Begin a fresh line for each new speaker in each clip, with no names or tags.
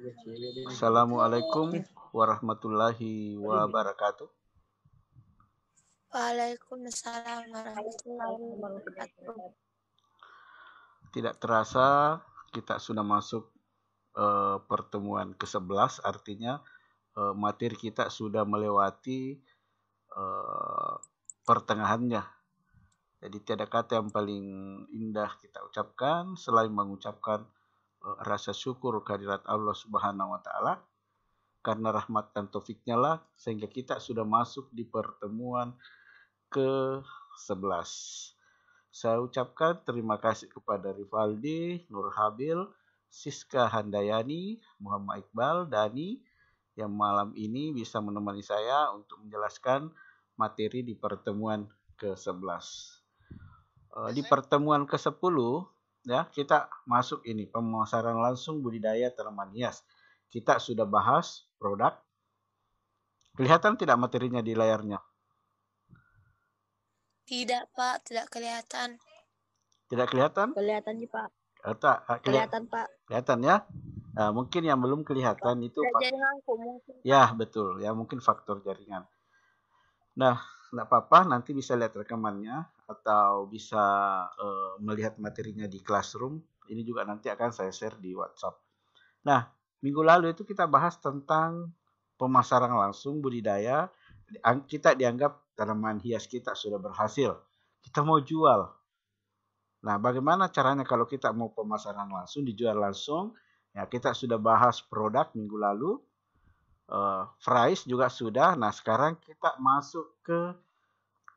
Assalamualaikum warahmatullahi wabarakatuh.
Waalaikumsalam warahmatullahi wabarakatuh.
Tidak terasa kita sudah masuk pertemuan ke-11, artinya materi kita sudah melewati pertengahannya. Jadi tiada kata yang paling indah kita ucapkan selain mengucapkan rasa syukur kehadirat Allah Subhanahu wa taala karena rahmat dan taufiknya lah sehingga kita sudah masuk di pertemuan ke-11. Saya ucapkan terima kasih kepada Rivaldi, Nur Habil, Siska Handayani, Muhammad Iqbal, Dani yang malam ini bisa menemani saya untuk menjelaskan materi di pertemuan ke-11. Di pertemuan ke-10 ya, kita masuk ini pemasaran langsung budidaya tanaman hias. Kita sudah bahas produk. Kelihatan tidak materinya di layarnya?
Tidak, Pak, tidak kelihatan.
Tidak kelihatan?
Kelihatan sih, Pak.
Kelihatan,
Pak.
Kelihatan ya? Nah, mungkin yang belum kelihatan itu
jaringanku mungkin.
Ya, betul. Ya, mungkin faktor jaringan. Nah, enggak apa-apa, nanti bisa lihat rekamannya atau bisa melihat materinya di Classroom. Ini juga nanti akan saya share di WhatsApp. Nah, minggu lalu itu kita bahas tentang pemasaran langsung budidaya. Kita dianggap tanaman hias kita sudah berhasil. Kita mau jual. Nah, bagaimana caranya kalau kita mau pemasaran langsung, dijual langsung? Ya, kita sudah bahas produk minggu lalu. Price juga sudah. Nah, sekarang kita masuk ke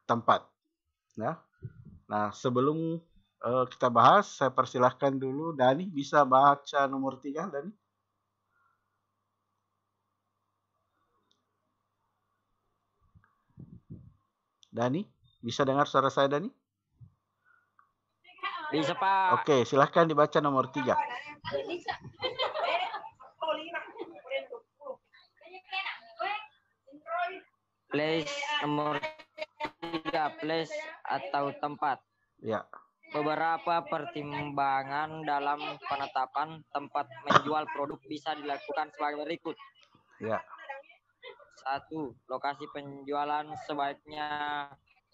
tempat. Ya. Nah, sebelum kita bahas, saya persilahkan dulu Dani bisa baca nomor 3, Dani. Dani, bisa dengar suara saya, Dani?
Bisa, Pak.
Oke, silahkan dibaca nomor 3.
Place nomor 3, place atau tempat.
Ya.
Beberapa pertimbangan dalam penetapan tempat menjual produk bisa dilakukan sebagai berikut.
Ya.
1. Lokasi penjualan sebaiknya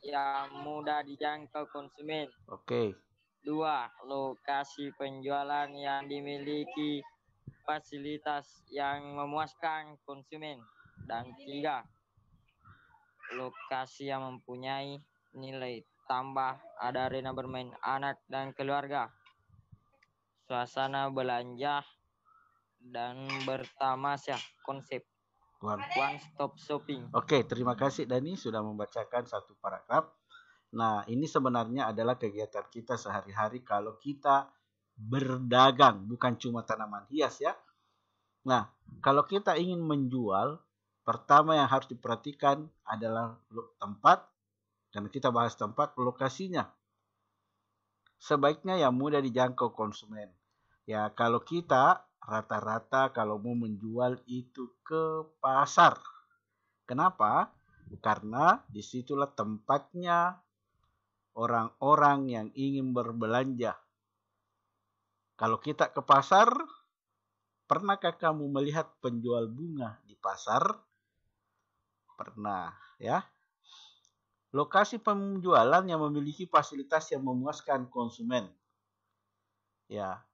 yang mudah dijangkau konsumen.
Oke.
2. Lokasi penjualan yang dimiliki fasilitas yang memuaskan konsumen. Dan 3. Lokasi yang mempunyai nilai tambah, ada arena bermain anak dan keluarga, suasana belanja dan bertamasya, konsep one stop shopping.
Oke, terima kasih Dani sudah membacakan satu paragraf. Nah, ini sebenarnya adalah kegiatan kita sehari-hari kalau kita berdagang, bukan cuma tanaman hias ya. Nah, kalau kita ingin menjual, pertama yang harus diperhatikan adalah tempat, dan kita bahas tempat, lokasinya. Sebaiknya yang mudah dijangkau konsumen. Ya, kalau kita rata-rata kalau mau menjual itu ke pasar. Kenapa? Karena disitulah tempatnya orang-orang yang ingin berbelanja. Kalau kita ke pasar, pernahkah kamu melihat penjual bunga di pasar? Pernah, ya. Lokasi penjualan yang memiliki fasilitas yang memuaskan konsumen. Ya,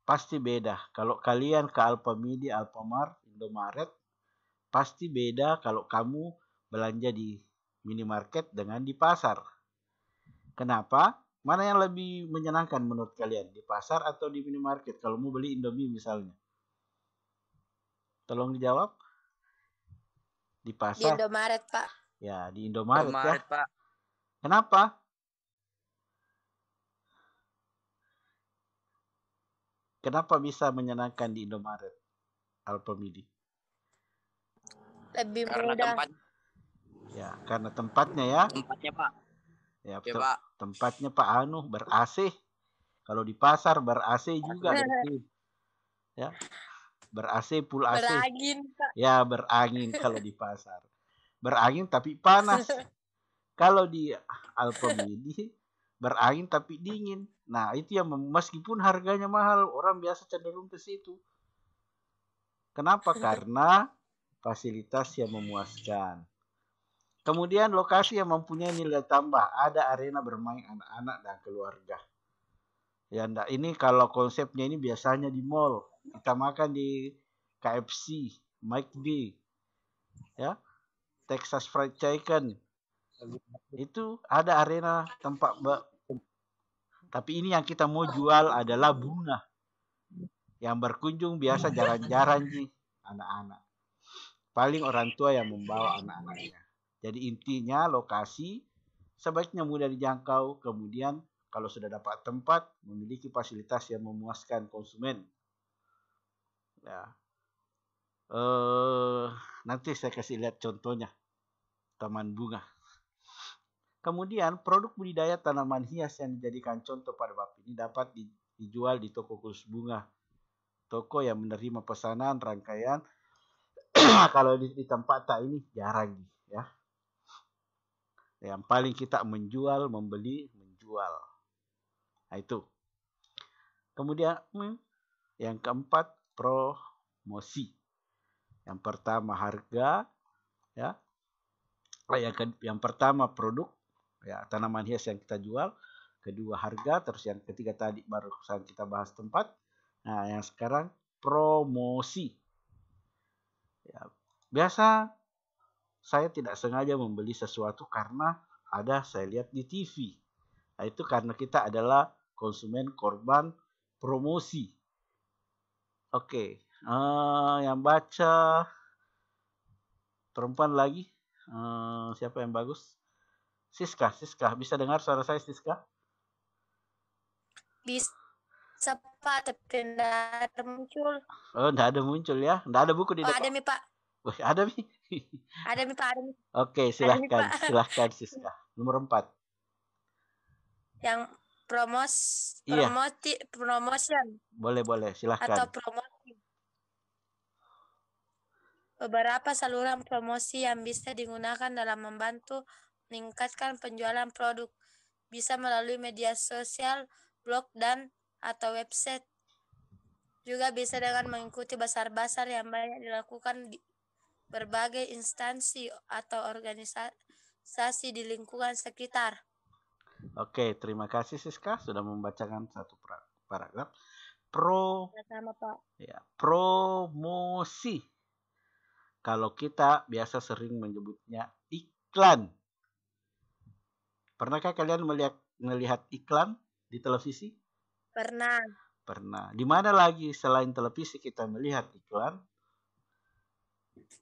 pasti beda. Kalau kalian ke Alfamidi, Alfamart, Indomaret, pasti beda kalau kamu belanja di minimarket dengan di pasar. Kenapa? Mana yang lebih menyenangkan menurut kalian? Di pasar atau di minimarket? Kalau mau beli Indomie misalnya. Tolong dijawab. Di pasar.
Di Indomaret, Pak.
Ya, di Indomaret ya.
Pak.
Kenapa? Kenapa bisa menyenangkan di Indomaret, Alfamidi?
Lebih
Karena
mudah.
tempat.
Ya, karena tempatnya ya.
Tempatnya, Pak.
Ya,
Ya, Pak.
Tempatnya Pak ber-AC. Kalau di pasar ber-AC juga. Ya. Ber-AC, full AC.
Berangin, Pak.
Ya, berangin kalau di pasar. Berangin tapi panas. Kalau di Alfamidi berangin tapi dingin. Nah, itu yang meskipun harganya mahal, orang biasa cenderung ke situ. Kenapa? Karena fasilitas yang memuaskan. Kemudian lokasi yang mempunyai nilai tambah. Ada arena bermain anak-anak dan keluarga. Ya, enggak. Ini kalau konsepnya ini biasanya di mall. Kita makan di KFC, McD, ya, Texas Fried Chicken. Itu ada arena tempat. Tapi ini yang kita mau jual adalah bunga. Yang berkunjung biasa jarang-jarang nih anak-anak. Paling orang tua yang membawa anak-anaknya. Jadi intinya lokasi sebaiknya mudah dijangkau. Kemudian kalau sudah dapat tempat, memiliki fasilitas yang memuaskan konsumen. Ya. Nanti saya kasih lihat contohnya. Taman bunga. Kemudian produk budidaya tanaman hias yang dijadikan contoh pada bab ini dapat dijual di toko khusus bunga. Toko yang menerima pesanan rangkaian. Kalau di tempat tak ini jarang ya. Yang paling kita menjual, membeli, menjual. Nah, itu. Kemudian yang keempat, promosi. Yang pertama harga, ya. Yang pertama produk, ya, tanaman hias yang kita jual. Kedua harga, terus yang ketiga tadi barusan kita bahas tempat. Nah, yang sekarang promosi. Ya, biasa saya tidak sengaja membeli sesuatu karena saya lihat di TV. Nah, itu karena kita adalah konsumen korban promosi. Oke, yang baca perempuan lagi. Siapa yang bagus? Siska, bisa dengar suara saya, Siska?
Bisa Pak, tapi tidak ada muncul.
Oh, tidak ada muncul ya? Tidak ada buku di depan?
Ada Mi Pak.
Wih, ada Mi.
Ada Mi Pak, ada Mi.
Oke, silahkan Siska. Nomor 4.
Yang promotion.
Boleh, silahkan.
Atau promosi. Beberapa saluran promosi yang bisa digunakan dalam membantu meningkatkan penjualan produk. Bisa melalui media sosial, blog, dan atau website. Juga bisa dengan mengikuti basar-basar yang banyak dilakukan di berbagai instansi atau organisasi di lingkungan sekitar. Oke,
terima kasih Siska sudah membacakan satu paragraf.
Sama, Pak.
Ya, promosi. Kalau kita biasa sering menyebutnya iklan. Pernahkah kalian melihat iklan di televisi?
Pernah.
Di mana lagi selain televisi kita melihat iklan?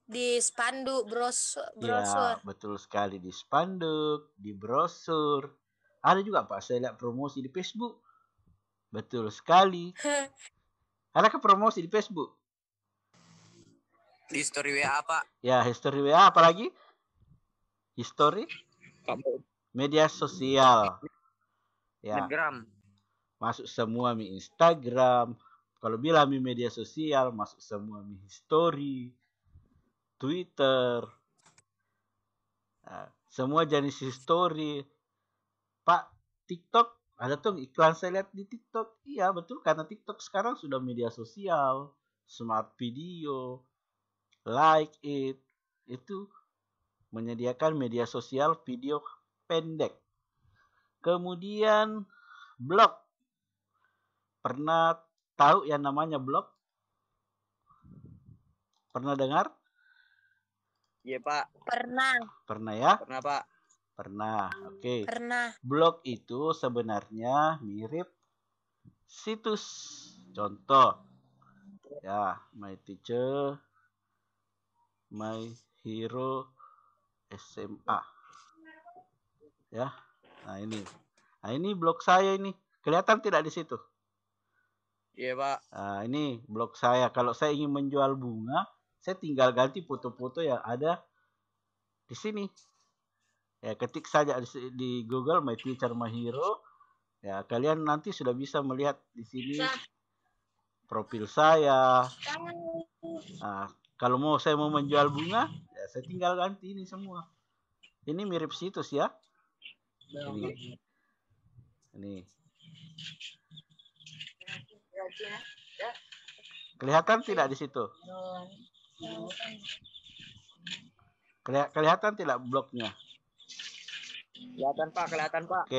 Di spanduk, brosur.
Ya, betul sekali, di spanduk, di brosur. Ada juga Pak, saya lihat promosi di Facebook. Betul sekali. Adakah promosi di Facebook?
History WA, Pak.
Ya, history WA, apalagi? History? Media sosial. Ya.
Instagram.
Masuk semua mi Instagram. Kalau bilang mi media sosial, masuk semua mi history, Twitter. Nah, semua jenis history. Pak, TikTok, ada tuh iklan saya lihat di TikTok. Iya, betul, karena TikTok sekarang sudah media sosial, smart video, like it. Itu menyediakan media sosial video pendek. Kemudian blog. Pernah tahu yang namanya blog? Pernah dengar?
Iya, Pak.
Pernah ya?
Pernah, Pak.
Pernah, oke.
Pernah.
Blog itu sebenarnya mirip situs. Contoh, ya, My Teacher, My Hero SMA. Ya, nah ini blog saya ini. Kelihatan tidak di situ?
Iya, Pak.
Nah, ini blog saya. Kalau saya ingin menjual bunga, saya tinggal ganti foto-foto yang ada di sini. Ya, ketik saja di Google My Teacher My Hero. Ya, kalian nanti sudah bisa melihat di sini profil saya. Nah, kalau saya mau menjual bunga, ya saya tinggal ganti ini semua. Ini mirip situs ya. Ini. Kelihatan tidak di situ? Kelihatan tidak blognya?
Kelihatan Pak, kelihatan Pak.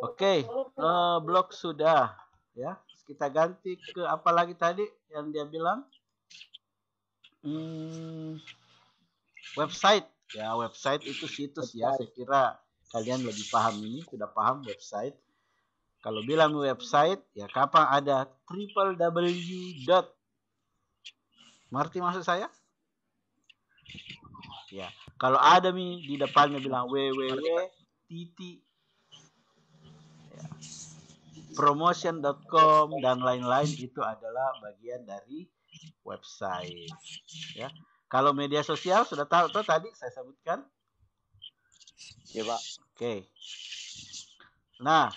Oke, blog sudah ya. Kita ganti ke apa lagi tadi yang dia bilang? Website. Ya, website itu situs ya. Saya kira kalian lebih paham ini, sudah paham website. Kalau bilang website, ya kapan ada www. Ngerti maksud saya? Ya, kalau ada di depannya bilang www titik ya, promotion.com dan lain-lain, itu adalah bagian dari website. Ya, kalau media sosial sudah tahu tuh tadi saya sebutkan.
Ya Pak.
Oke. Nah,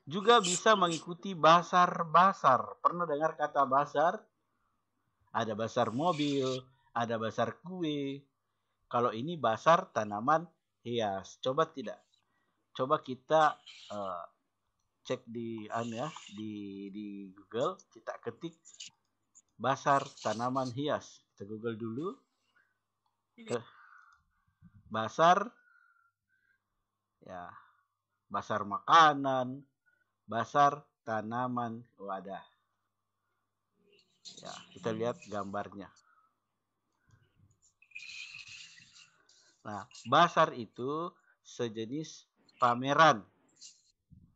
juga bisa mengikuti basar-basar. Pernah dengar kata basar? Ada basar mobil, ada basar kue. Kalau ini basar tanaman hias. Coba kita cek di Google, kita ketik basar tanaman hias. Kita Google dulu. Basar ya, basar makanan, basar tanaman wadah. Ya, kita lihat gambarnya. Nah, basar itu sejenis pameran.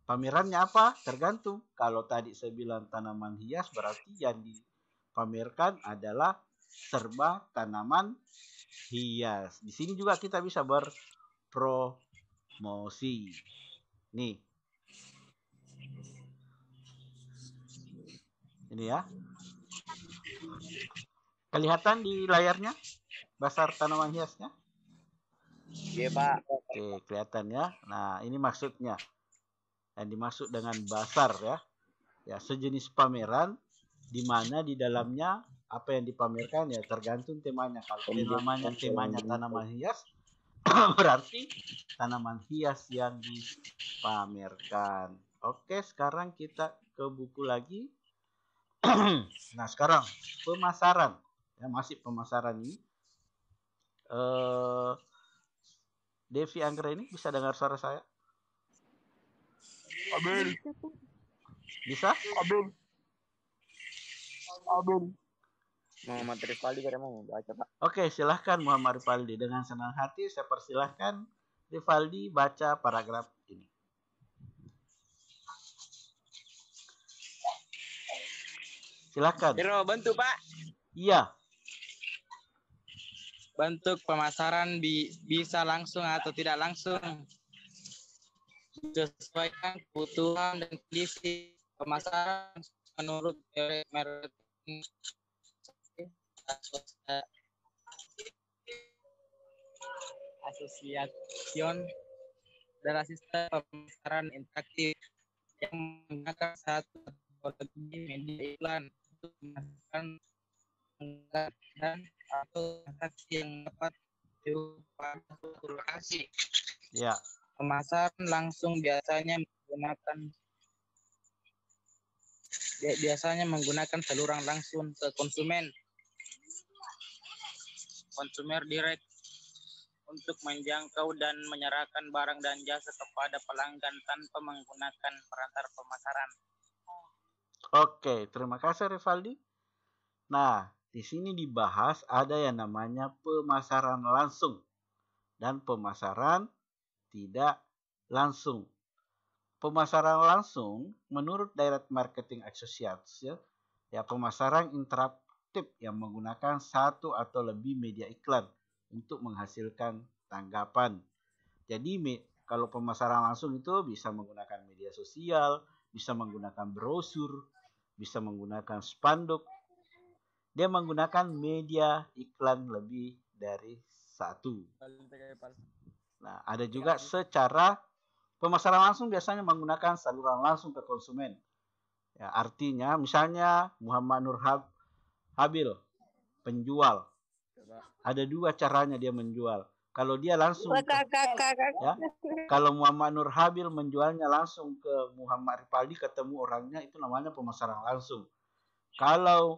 Pamerannya apa? Tergantung. Kalau tadi saya bilang tanaman hias, berarti yang dipamerkan adalah serba tanaman hias. Di sini juga kita bisa berpromosi. Nih. Ini ya. Kelihatan di layarnya basar tanaman hiasnya?
Iya Pak.
Oke, kelihatan ya. Nah, ini maksudnya. Yang dimaksud dengan basar ya. Ya, sejenis pameran di mana di dalamnya apa yang dipamerkan ya tergantung temanya. Kalau temanya tanaman hias, berarti tanaman hias yang dipamerkan. Oke, sekarang kita ke buku lagi. Nah, sekarang pemasaran. Ya, masih pemasaran ini. Devi Anggra ini bisa dengar suara saya?
Abel.
Bisa?
Abel.
Muhammad Rifaldi karena mau baca Pak.
Oke, silahkan Muhammad Rifaldi. Dengan senang hati saya persilahkan Rifaldi baca paragraf ini. Silahkan.
Hero, bantu Pak.
Iya.
Bentuk pemasaran bisa langsung atau tidak langsung. Sesuaikan kebutuhan dan kondisi pemasaran menurut teori marketing Asosiation adalah sistem pemasaran interaktif yang menggunakan satu atau lebih media iklan untuk memasarkan dan atau transaksi yang dapat dilakukan suatu lokasi.
Ya.
Pemasaran langsung biasanya menggunakan saluran langsung ke konsumen, konsumer direct, untuk menjangkau dan menyerahkan barang dan jasa kepada pelanggan tanpa menggunakan perantara pemasaran.
Oke, terima kasih Rivaldi. Nah, di sini dibahas ada yang namanya pemasaran langsung dan pemasaran tidak langsung. Pemasaran langsung menurut Direct Marketing Associates ya pemasaran interaktif yang menggunakan satu atau lebih media iklan untuk menghasilkan tanggapan. Jadi kalau pemasaran langsung itu bisa menggunakan media sosial, bisa menggunakan brosur, bisa menggunakan spanduk. Dia menggunakan media iklan lebih dari satu. Nah, ada juga secara pemasaran langsung biasanya menggunakan saluran langsung ke konsumen. Ya, artinya misalnya Muhammad Nur Habil, penjual. Ada dua caranya dia menjual. Kalau dia langsung ya, kalau Muhammad Nur Habil menjualnya langsung ke Muhammad Ripaldi, ketemu orangnya, itu namanya pemasaran langsung. Kalau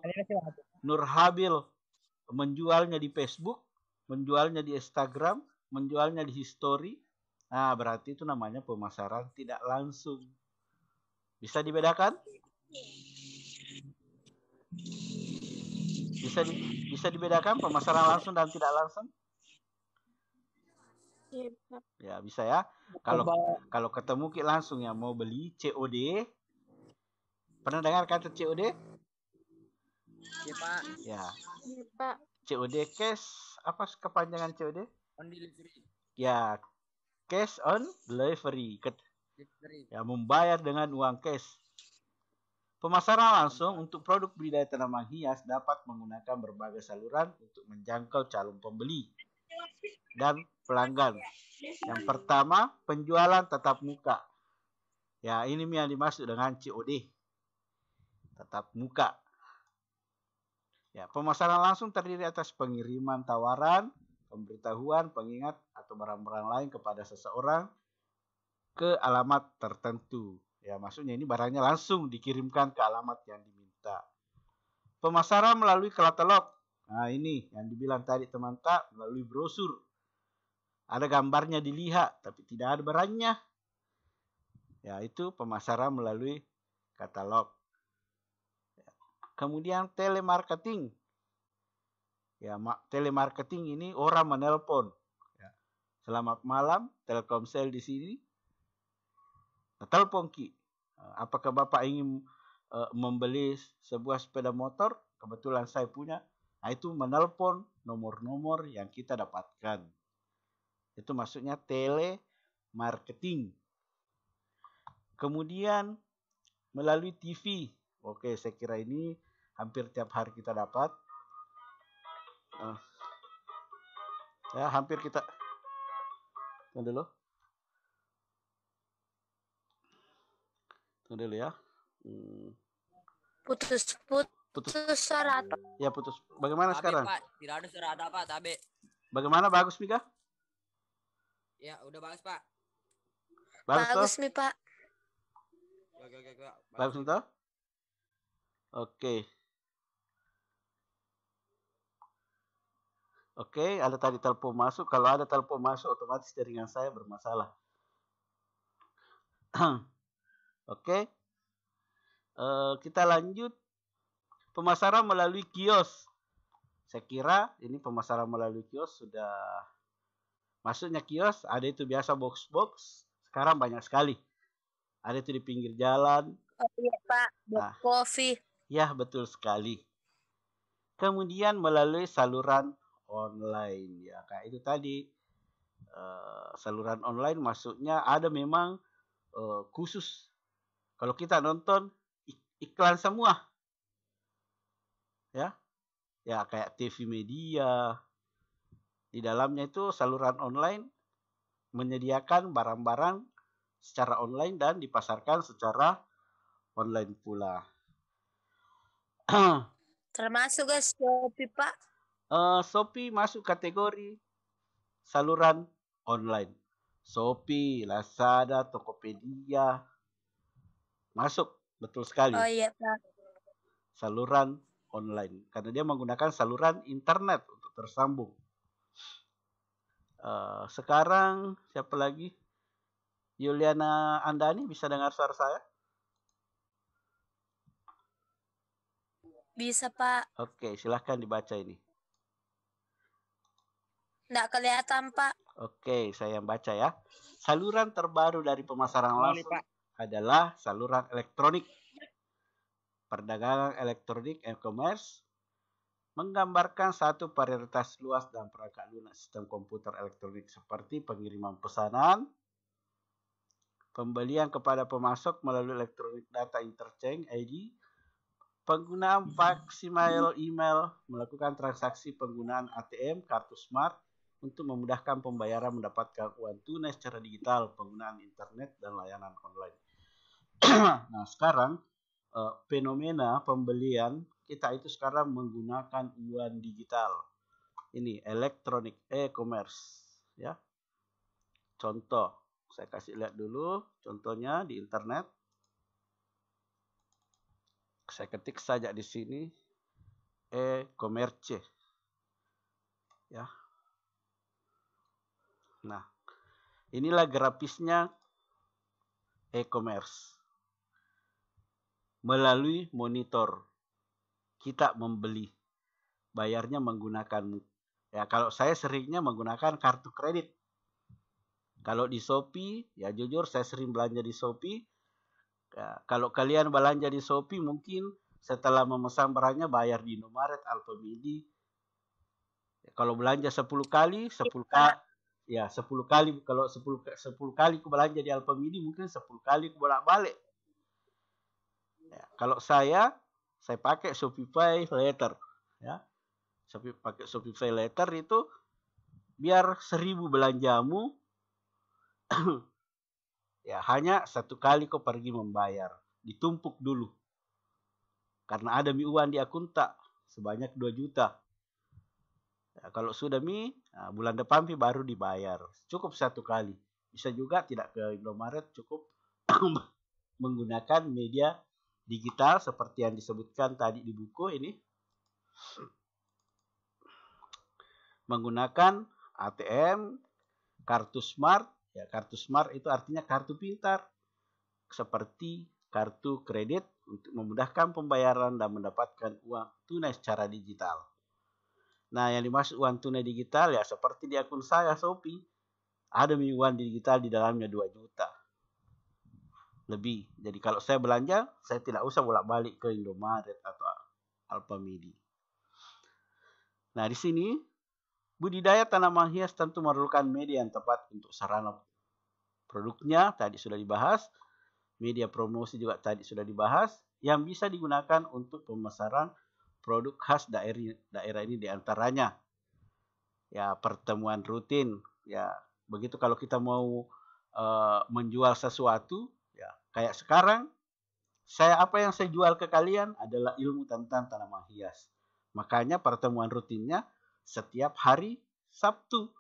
Nur Habil menjualnya di Facebook, menjualnya di Instagram, menjualnya di history, nah berarti itu namanya pemasaran tidak langsung. Bisa dibedakan? Bisa dibedakan pemasaran langsung dan tidak langsung? Ya bisa ya. Kalau ketemu langsung ya mau beli COD. Pernah dengar kata COD?
Ya Pak.
Ya. Pak. COD cash, apa kepanjangan COD?
On delivery.
Ya, cash on delivery. Ya, membayar dengan uang cash. Pemasaran langsung untuk produk budidaya tanaman hias dapat menggunakan berbagai saluran untuk menjangkau calon pembeli dan pelanggan. Yang pertama, penjualan tatap muka. Ya, ini yang dimaksud dengan COD. Tatap muka. Ya, pemasaran langsung terdiri atas pengiriman tawaran, pemberitahuan, pengingat, atau barang-barang lain kepada seseorang ke alamat tertentu. Ya, maksudnya ini barangnya langsung dikirimkan ke alamat yang diminta. Pemasaran melalui katalog. Nah, ini yang dibilang tadi teman tak, melalui brosur. Ada gambarnya dilihat, tapi tidak ada barangnya. Ya, itu pemasaran melalui katalog. Kemudian telemarketing. Ya, telemarketing ini orang menelpon. Ya. Selamat malam, Telkomsel di sini. Telepon Ki. Apakah Bapak ingin membeli sebuah sepeda motor? Kebetulan saya punya. Nah, itu menelpon nomor-nomor yang kita dapatkan. Itu maksudnya telemarketing. Kemudian melalui TV. Oke, saya kira ini hampir tiap hari kita dapat. Ya, hampir kita. Tunggu dulu ya.
Putus suara.
Ya, putus. Bagaimana
Tabe,
sekarang?
Pak, tidak ada suara ada Pak, Tabe.
Bagaimana, bagus Mika?
Ya, udah bagus Pak.
Bagus nih Pak.
Bagus toh? Oke. Oke, ada tadi telepon masuk. Kalau ada telepon masuk, otomatis jaringan saya bermasalah. Oke. Kita lanjut. Pemasaran melalui kios. Saya kira ini pemasaran melalui kios sudah. Maksudnya kios, ada itu biasa box-box. Sekarang banyak sekali. Ada itu di pinggir jalan.
Oh iya Pak, coffee.
Ya, betul sekali. Kemudian melalui saluran online. Ya, kayak itu tadi. Saluran online maksudnya ada memang khusus. Kalau kita nonton iklan semua. Ya. Ya, kayak TV media. Di dalamnya itu saluran online menyediakan barang-barang secara online dan dipasarkan secara online pula.
Termasuk guys Shopee Pak.
Shopee masuk kategori saluran online. Shopee, Lazada, Tokopedia masuk, betul sekali.
Oh iya Pak.
Saluran online karena dia menggunakan saluran internet untuk tersambung. Sekarang siapa lagi? Yuliana Andani, bisa dengar suara saya?
Bisa Pak.
Oke, silahkan dibaca ini.
Nggak kelihatan Pak.
Oke, saya yang baca ya. Saluran terbaru dari pemasaran langsung adalah saluran elektronik. Perdagangan elektronik e-commerce menggambarkan satu prioritas luas dan perangkat lunak sistem komputer elektronik seperti pengiriman pesanan, pembelian kepada pemasok melalui elektronik data interchange ID, penggunaan fax, email, melakukan transaksi penggunaan ATM, kartu smart untuk memudahkan pembayaran, mendapatkan uang tunai secara digital, penggunaan internet dan layanan online. Nah, sekarang fenomena pembelian kita itu sekarang menggunakan uang digital. Ini elektronik e-commerce. Ya. Contoh, saya kasih lihat dulu contohnya di internet. Saya ketik saja di sini e-commerce. Ya. Nah, inilah grafisnya e-commerce. Melalui monitor kita membeli, bayarnya menggunakan, ya kalau saya seringnya menggunakan kartu kredit. Kalau di Shopee, ya jujur saya sering belanja di Shopee. Ya, kalau kalian belanja di Shopee mungkin setelah memesan barangnya bayar di Indomaret, Alfamidi. Ya, kalau belanja 10 kali, 10 kali, ya 10 kali, kalau 10 kali ku belanja di Alfamidi mungkin 10 kali ku bolak-balik. Ya, kalau saya pakai Shopify Letter, ya. Pakai Shopify Letter itu biar 1000 belanjamu ya hanya 1 kali kau pergi membayar, ditumpuk dulu. Karena ada uang di akun tak sebanyak 2 juta. Ya, kalau sudah nah, bulan depan baru dibayar. Cukup 1 kali. Bisa juga tidak ke Indomaret, cukup menggunakan media digital seperti yang disebutkan tadi di buku ini. Menggunakan ATM, kartu smart. Ya, kartu smart itu artinya kartu pintar. Seperti kartu kredit untuk memudahkan pembayaran dan mendapatkan uang tunai secara digital. Nah, yang dimaksud uang tunai digital ya seperti di akun saya Shopee. Ada uang digital di dalamnya 2 juta. Lebih. Jadi kalau saya belanja, saya tidak usah bolak-balik ke Indomaret atau Alfamidi. Nah, di sini budidaya tanaman hias tentu memerlukan media yang tepat untuk sarana produknya, tadi sudah dibahas. Media promosi juga tadi sudah dibahas, yang bisa digunakan untuk pemasaran produk khas daerah ini diantaranya. Ya, pertemuan rutin. Ya, begitu kalau kita mau menjual sesuatu, ya kayak sekarang, apa yang saya jual ke kalian adalah ilmu tentang tanaman hias. Makanya pertemuan rutinnya setiap hari Sabtu.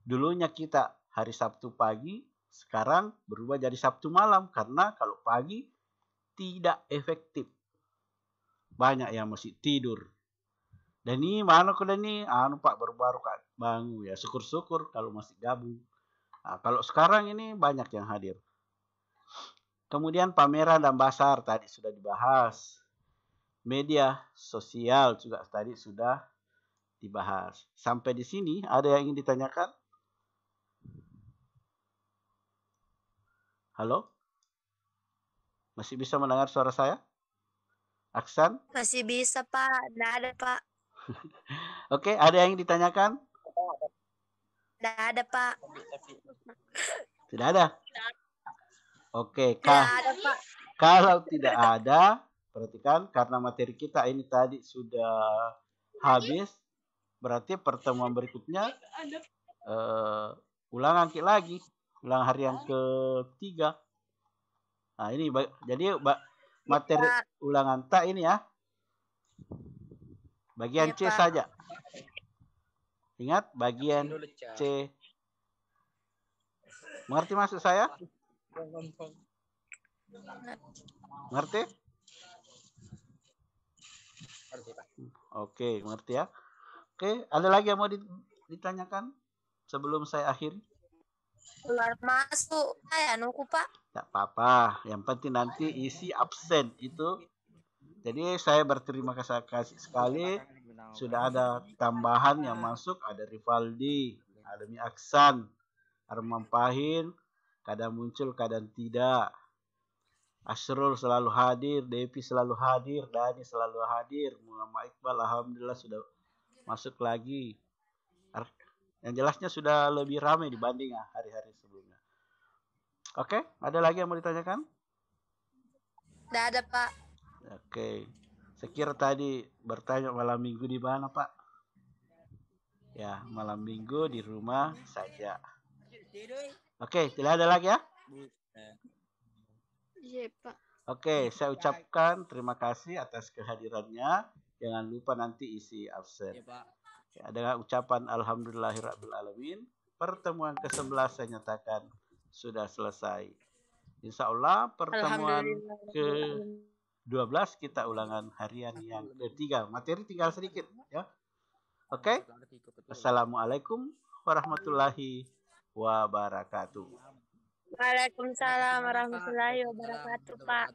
Dulunya kita hari Sabtu pagi, sekarang berubah jadi Sabtu malam. Karena kalau pagi tidak efektif. Banyak yang masih tidur. Dan ini mana kau nih? Pak baru-baru bangun. Ya syukur-syukur kalau masih gabung. Nah, kalau sekarang ini banyak yang hadir. Kemudian pameran dan bazar tadi sudah dibahas. Media sosial juga tadi sudah dibahas. Sampai di sini ada yang ingin ditanyakan? Halo? Masih bisa mendengar suara saya? Aksan?
Masih bisa, Pak. Nggak ada, Pak.
Oke, ada yang ingin ditanyakan?
Nggak ada, Pak.
Tidak ada? Oke,
Nggak ada, Pak.
kalau tidak ada, perhatikan karena materi kita ini tadi sudah habis, berarti pertemuan berikutnya ulangan lagi, ulang hari yang ketiga. Nah ini jadi materi ulangan tak ini ya, bagian C saja. Ingat bagian C. Mengerti maksud saya? Mengerti? Oke, mengerti ya. Oke, ada lagi yang mau ditanyakan sebelum saya akhiri?
Keluar masuk. Nuku, Pak.
Tidak apa-apa. Yang penting nanti isi absen itu. Jadi saya berterima kasih sekali. Sudah ada tambahan yang masuk. Ada Rivaldi, ada Mi Aksan, Arman Pahin. Kadang muncul, kadang tidak. Asrul selalu hadir, Devi selalu hadir, Dani selalu hadir, Muhammad Iqbal alhamdulillah sudah masuk lagi. Yang jelasnya sudah lebih ramai dibanding hari-hari sebelumnya. Oke, ada lagi yang mau ditanyakan?
Tidak ada, Pak.
Oke, saya kira tadi bertanya malam minggu di mana, Pak? Ya, malam minggu di rumah saja. Oke, tidak ada lagi ya?
Iya, Pak.
Oke, saya ucapkan terima kasih atas kehadirannya. Jangan lupa nanti isi absen. Ya, dengan ucapan alhamdulillahirabbil alamin. pertemuan ke-11 saya nyatakan sudah selesai. Insya Allah pertemuan ke-12 kita ulangan harian yang ketiga. Materi tinggal sedikit ya. Oke. Assalamualaikum warahmatullahi wabarakatuh.
Waalaikumsalam warahmatullahi wabarakatuh, Pak.